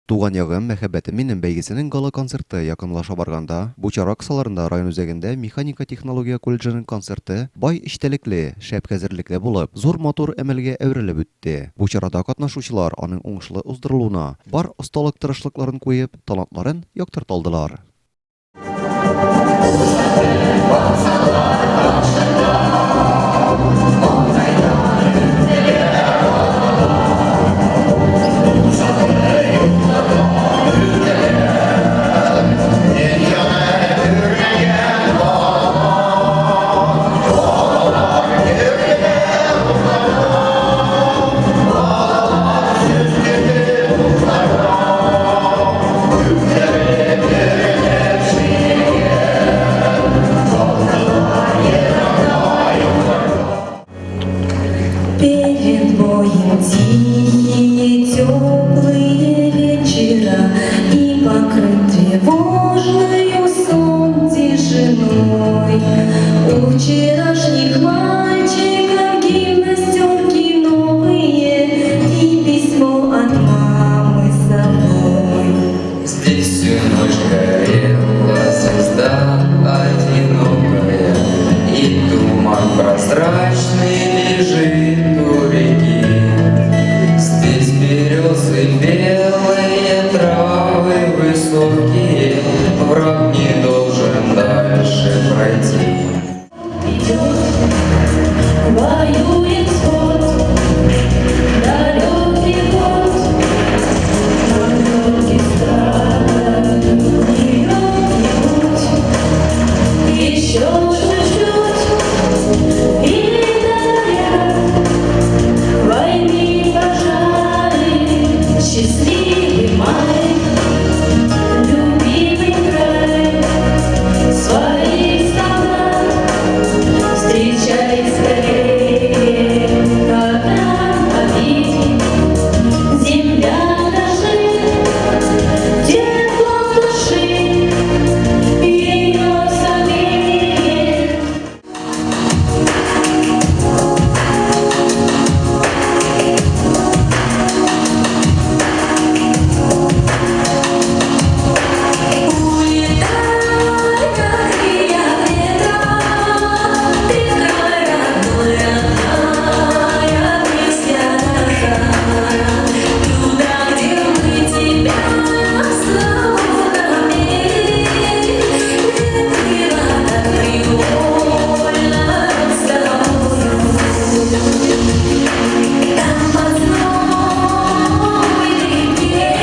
Туган ягым мәхәббәте минем бәйгесенең гала концерты якынлаша барганда, бу чара кысаларында район үзәгендә механика технология колледжының концерты бай эчтәлекле, шәп хәзерлекле булып, зур матур әмәлгә әверелеп үтте. Бу чарада катнашучылар аның уңышлы уздырылуына бар осталык тырышлыкларын куеп, талантларын яктырталдылар. Перед боем тихие теплые вечера и покрыт тревожною сон тишиной. У вчерашних мальчиков гимнастерки новые и письмо от мамы с собой. Здесь всю ночь горела звезда одинокая, и туман прозрачный лежит у реки. Здесь березы белые, травы высокие, враг не должен дальше пройти. Воюет сход, далекий год, на дороге страх, ее не будь, еще чуть-чуть, и дарят войны, пожары, счастливый май, любимый край, своих солдат встречай скорее, когда победит земля дрожит, тепло в души ее согреет. Улетай, какие ветра, ты край родной, родная песня наша, туда, где мы тебя славами, прививала привольно с тобою. Там под новой реке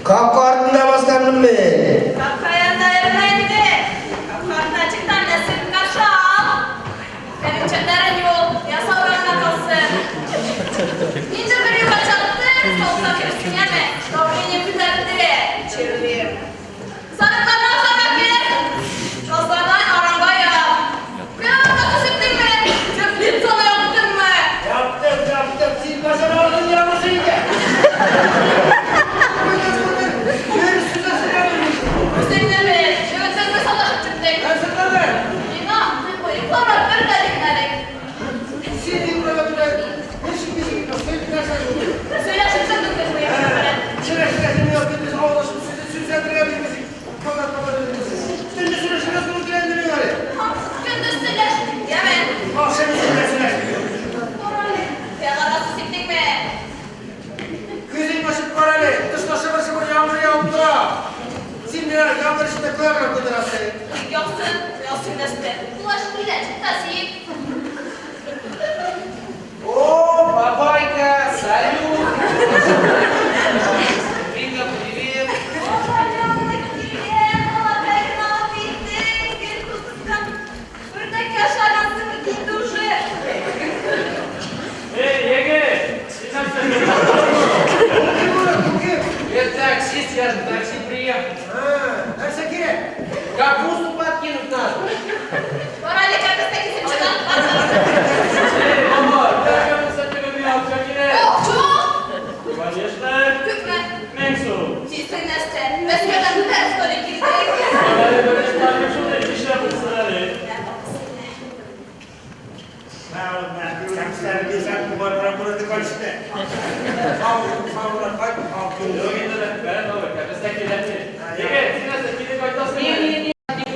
Kapı ardında baskanım ben. Kapkayan dairemeydi. Kapkartın açıktan nesil karşı al. Benim çetlerim yok. Yasa oranına kalsın. İnce bir yuva çattı. Solsa girsin yeme. Doğruyun güzeldi. Çirliyim. Sarıklarına sonra gir. Kazlardan aranga yap. Bir aranga sıktın mı? Çöplüğüm sana yaptın mı? Yaptım. Siz başına aldın yalnızıydı. Üzerine mi? Şöyle savaşıp çıktık. Ben sırtladım. Yine uyuklar bir deliklerik. Sizin burada bir işin yok. Söyle şimdi sen de bu yapıyorsun. Şerefsizliğini yaptınız. Ağlaşım sizi süslendirebiliriz. Fakat şimdi süresine bunu dilendiriyor öyle. Gündüz söyle. Yemin. Akşamı süresine. Yalan siktik mi? Kızın başı paralı. Dışta şıvır şıvır yağmur yağıp durar. Şimdi yağmur içinde koyarlar bu tarafta. Yoksun deste. Bulaşık ilaç, tasik. О, папайка, салют! Привет, привет! Это таксист, я же такси приехал. Капусту подкинуть надо. Конечно, Менсу. Böyle böyle çıkarmış şurada iki şey yapılsınlar.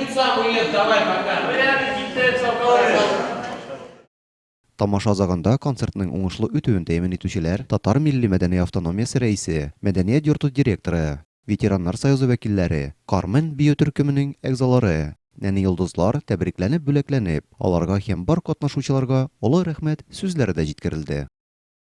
Не сам уехал, давай пока. Тамаша азагында концертның уңышлы үтүен тәэмин итүчеләр Татар милли мәдәни автономиясе рәисе, Мәдәният йорты директоры, ветераннар союзы вәкилләре, Кармен бию төркеменең әгъзалары, нәни йолдызлар тәбрикләнеп бүләкләнеп, аларга һәм бар катнашучыларга олы рәхмәт сүзләре дә җиткерелде.